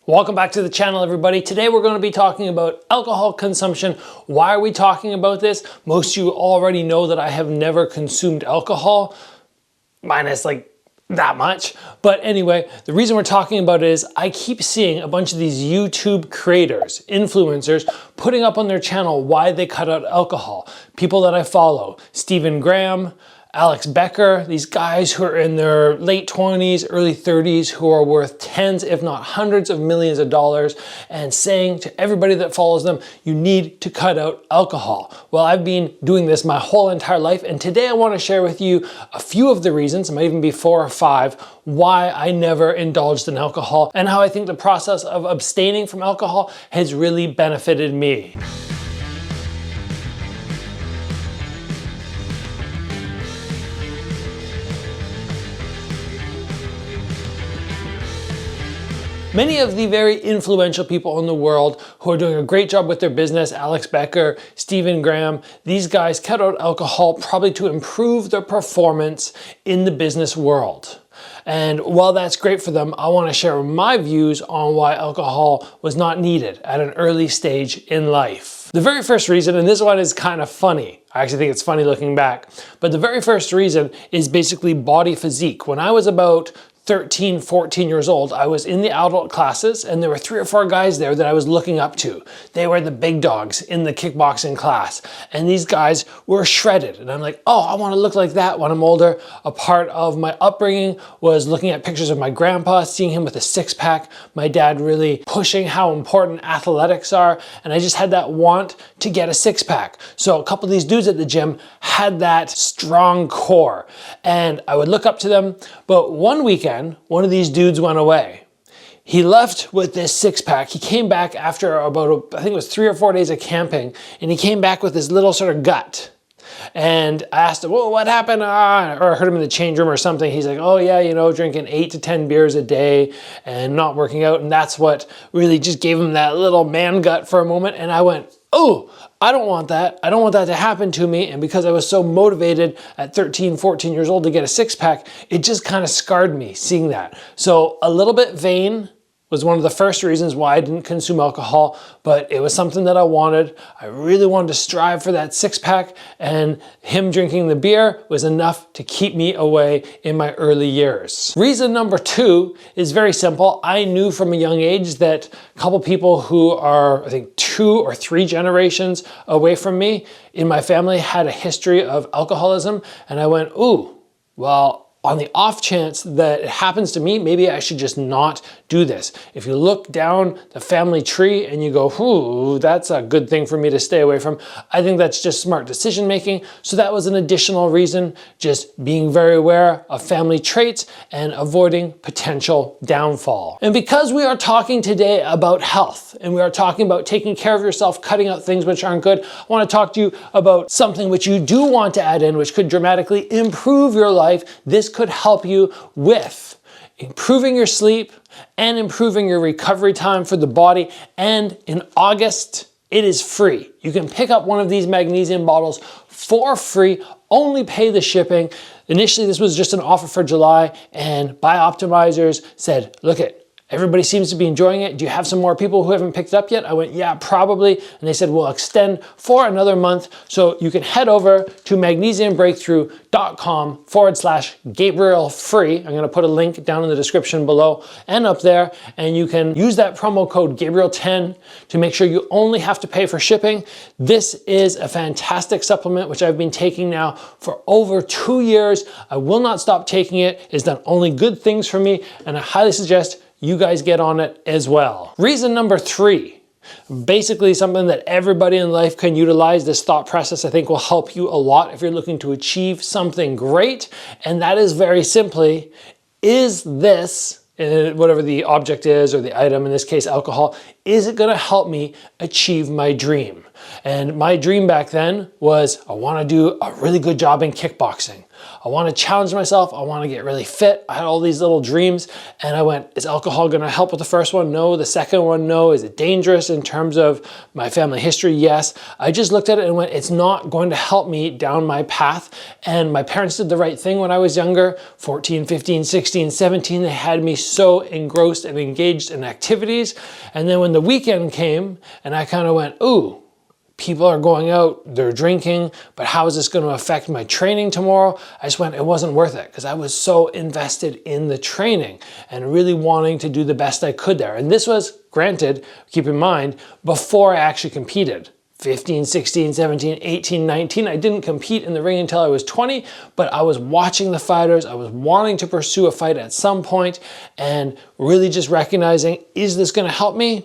Welcome back to the channel, everybody. Today we're going to be talking about alcohol consumption. Why are we talking about this? Most of you already know that I have never consumed alcohol, minus like that much. But anyway, the reason we're talking about it is I keep seeing a bunch of these YouTube creators, influencers, putting up on their channel why they cut out alcohol. People that I follow, Stephen Graham, Alex Becker, these guys who are in their late 20s, early 30s, who are worth tens, if not hundreds of millions of dollars, and saying to everybody that follows them, you need to cut out alcohol. Well, I've been doing this my whole entire life, and today I want to share with you a few of the reasons, it might even be 4 or 5, why I never indulged in alcohol, and how I think the process of abstaining from alcohol has really benefited me. Many of the very influential people in the world who are doing a great job with their business, Alex Becker, Stephen Graham, these guys cut out alcohol probably to improve their performance in the business world. And while that's great for them, I want to share my views on why alcohol was not needed at an early stage in life. The very first reason, and this one is kind of funny, I actually think it's funny looking back, but the very first reason is basically body physique. When I was about 13, 14 years old, I was in the adult classes and there were 3 or 4 guys there that I was looking up to. They were the big dogs in the kickboxing class. And these guys were shredded. And I'm like, oh, I want to look like that when I'm older. A part of my upbringing was looking at pictures of my grandpa, seeing him with a 6-pack, my dad really pushing how important athletics are. And I just had that want to get a 6-pack. So a couple of these dudes at the gym had that strong core. And I would look up to them. But one weekend, one of these dudes went away. He left with this 6-pack. He came back after about, I think it was 3 or 4 days of camping, and he came back with this little sort of gut. And I asked him, well, what happened? Or I heard him in the change room or something. He's like, oh yeah, you know, drinking 8 to 10 beers a day and not working out. And that's what really just gave him that little man gut for a moment. And I went, oh, I don't want that. I don't want that to happen to me. And because I was so motivated at 13, 14 years old to get a 6-pack, it just kind of scarred me seeing that. So a little bit vain was one of the first reasons why I didn't consume alcohol, but it was something that I wanted. I really wanted to strive for that 6-pack, and him drinking the beer was enough to keep me away in my early years. Reason number 2 is very simple. I knew from a young age that a couple people who are, I think, 2 or 3 generations away from me in my family had a history of alcoholism, and I went, ooh, well, on the off chance that it happens to me, maybe I should just not do this. If you look down the family tree and you go, ooh, that's a good thing for me to stay away from, I think that's just smart decision making. So that was an additional reason, just being very aware of family traits and avoiding potential downfall. And because we are talking today about health and we are talking about taking care of yourself, cutting out things which aren't good, I want to talk to you about something which you do want to add in, which could dramatically improve your life. This could help you with improving your sleep and improving your recovery time for the body. And in August, it is free. You can pick up one of these magnesium bottles for free, only pay the shipping. Initially, this was just an offer for July, and Bioptimizers said, look it, everybody seems to be enjoying it. Do you have some more people who haven't picked it up yet? I went, yeah, probably. And they said, we'll extend for another month. So you can head over to magnesiumbreakthrough.com/Gabriel free. I'm going to put a link down in the description below and up there. And you can use that promo code Gabriel10 to make sure you only have to pay for shipping. This is a fantastic supplement, which I've been taking now for over 2 years. I will not stop taking it. It's done only good things for me. And I highly suggest you guys get on it as well. Reason number 3, basically something that everybody in life can utilize. This thought process I think will help you a lot if you're looking to achieve something great. And that is very simply, is this, whatever the object is or the item, in this case alcohol, is it gonna help me achieve my dream? And my dream back then was I want to do a really good job in kickboxing. I want to challenge myself. I want to get really fit. I had all these little dreams and I went, is alcohol going to help with the first one? No. The second one, no. Is it dangerous in terms of my family history? Yes. I just looked at it and went, it's not going to help me down my path. And my parents did the right thing when I was younger, 14, 15, 16, 17. They had me so engrossed and engaged in activities. And then when the weekend came and I kind of went, ooh, people are going out, they're drinking, but how is this going to affect my training tomorrow? I just went, it wasn't worth it because I was so invested in the training and really wanting to do the best I could there. And this was, granted, keep in mind, before I actually competed. 15, 16, 17, 18, 19. I didn't compete in the ring until I was 20, but I was watching the fighters. I was wanting to pursue a fight at some point and really just recognizing, is this going to help me?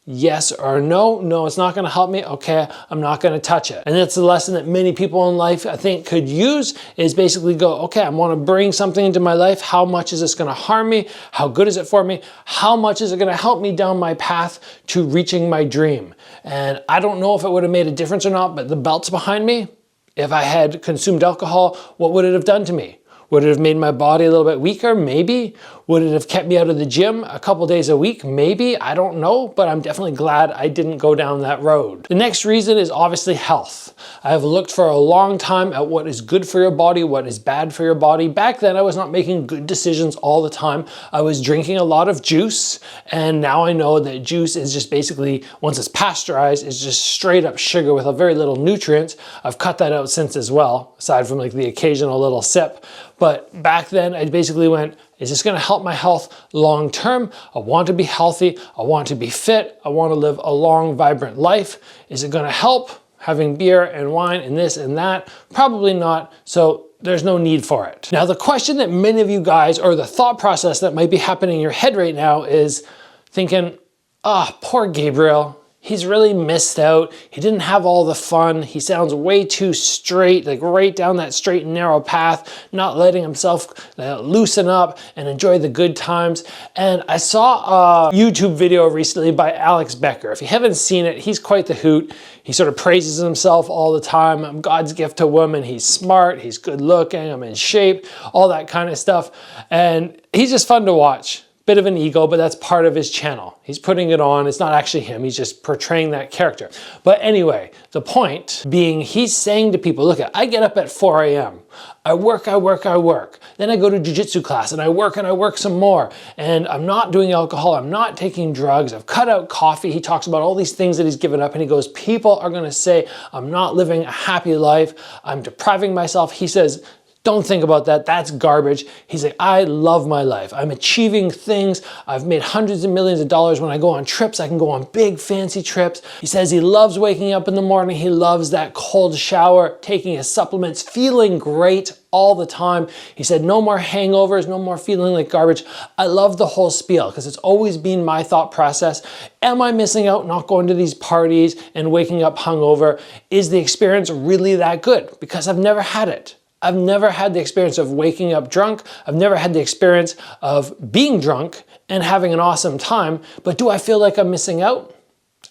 Yes or no? No, it's not going to help me. Okay, I'm not going to touch it. And that's the lesson that many people in life, I think, could use is basically go, okay, I want to bring something into my life. How much is this going to harm me? How good is it for me? How much is it going to help me down my path to reaching my dream? And I don't know if it would have made a difference or not, but the belt's behind me. If I had consumed alcohol, what would it have done to me? Would it have made my body a little bit weaker? Maybe. Would it have kept me out of the gym a couple days a week? Maybe. I don't know, but I'm definitely glad I didn't go down that road. The next reason is obviously health. I have looked for a long time at what is good for your body, what is bad for your body. Back then, I was not making good decisions all the time. I was drinking a lot of juice, and now I know that juice is just basically, once it's pasteurized, is just straight up sugar with a very little nutrients. I've cut that out since as well, aside from like the occasional little sip. But back then, I basically went, is this going to help my health long term? I want to be healthy. I want to be fit. I want to live a long, vibrant life. Is it going to help having beer and wine and this and that? Probably not. So there's no need for it. Now, the question that many of you guys, or the thought process that might be happening in your head right now is thinking, ah, poor Gabriel. He's really missed out. He didn't have all the fun. He sounds way too straight, like right down that straight and narrow path, not letting himself loosen up and enjoy the good times. And I saw a YouTube video recently by Alex Becker. If you haven't seen it, he's quite the hoot. He sort of praises himself all the time. I'm God's gift to woman. He's smart, he's good looking, I'm in shape, all that kind of stuff. And he's just fun to watch. Bit of an ego, but that's part of his channel. He's putting it on. It's not actually him. He's just portraying that character. But anyway, the point being, he's saying to people, look, I get up at 4 a.m. I work. Then I go to jiu-jitsu class and I work some more. And I'm not doing alcohol. I'm not taking drugs. I've cut out coffee. He talks about all these things that he's given up and he goes, people are going to say I'm not living a happy life. I'm depriving myself. He says, don't think about that. That's garbage. He's like, I love my life. I'm achieving things. I've made hundreds of millions of dollars. When I go on trips, I can go on big fancy trips. He says he loves waking up in the morning. He loves that cold shower, taking his supplements, feeling great all the time. He said, no more hangovers, no more feeling like garbage. I love the whole spiel because it's always been my thought process. Am I missing out not going to these parties and waking up hungover? Is the experience really that good? Because I've never had it. I've never had the experience of waking up drunk. I've never had the experience of being drunk and having an awesome time. But do I feel like I'm missing out?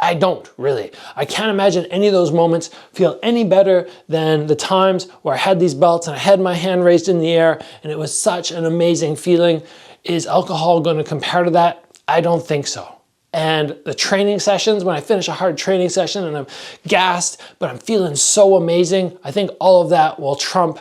I don't really. I can't imagine any of those moments feel any better than the times where I had these belts and I had my hand raised in the air and it was such an amazing feeling. Is alcohol going to compare to that? I don't think so. And the training sessions, when I finish a hard training session and I'm gassed, but I'm feeling so amazing, I think all of that will trump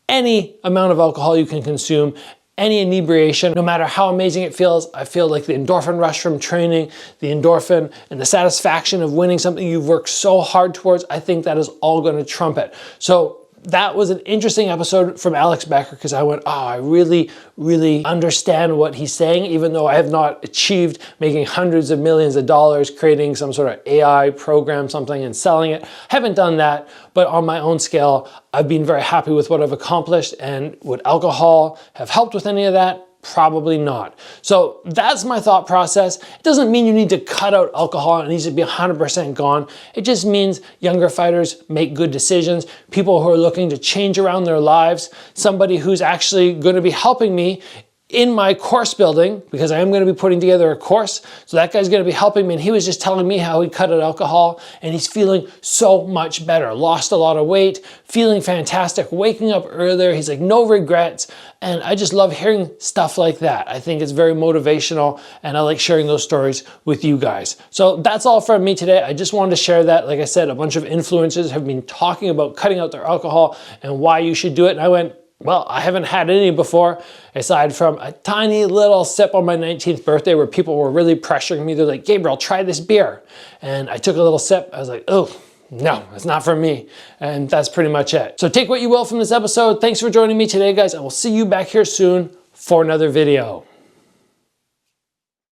any amount of alcohol you can consume, any inebriation. No matter how amazing it feels, I feel like the endorphin rush from training, the endorphin and the satisfaction of winning something you've worked so hard towards, I think that is all going to trump it. So that was an interesting episode from Alex Becker because I went, oh, I really understand what he's saying, even though I have not achieved making hundreds of millions of dollars creating some sort of AI program, something and selling it. Haven't done that, but on my own scale, I've been very happy with what I've accomplished. And would alcohol have helped with any of that? Probably not. So that's my thought process. It doesn't mean you need to cut out alcohol and it needs to be 100% gone. It just means younger fighters make good decisions, people who are looking to change around their lives, somebody who's actually going to be helping me in my course building, because I am going to be putting together a course. So that guy's going to be helping me, and he was just telling me how he cut out alcohol and he's feeling so much better, lost a lot of weight, feeling fantastic, waking up earlier. He's like, no regrets. And I just love hearing stuff like that. I think it's very motivational, and I like sharing those stories with you guys. So that's all from me today. I just wanted to share that. Like I said, a bunch of influencers have been talking about cutting out their alcohol and why you should do it. And I went, well, I haven't had any before, aside from a tiny little sip on my 19th birthday where people were really pressuring me. They're like, Gabriel, try this beer. And I took a little sip. I was like, oh, no, it's not for me. And that's pretty much it. So take what you will from this episode. Thanks for joining me today, guys. I will see you back here soon for another video.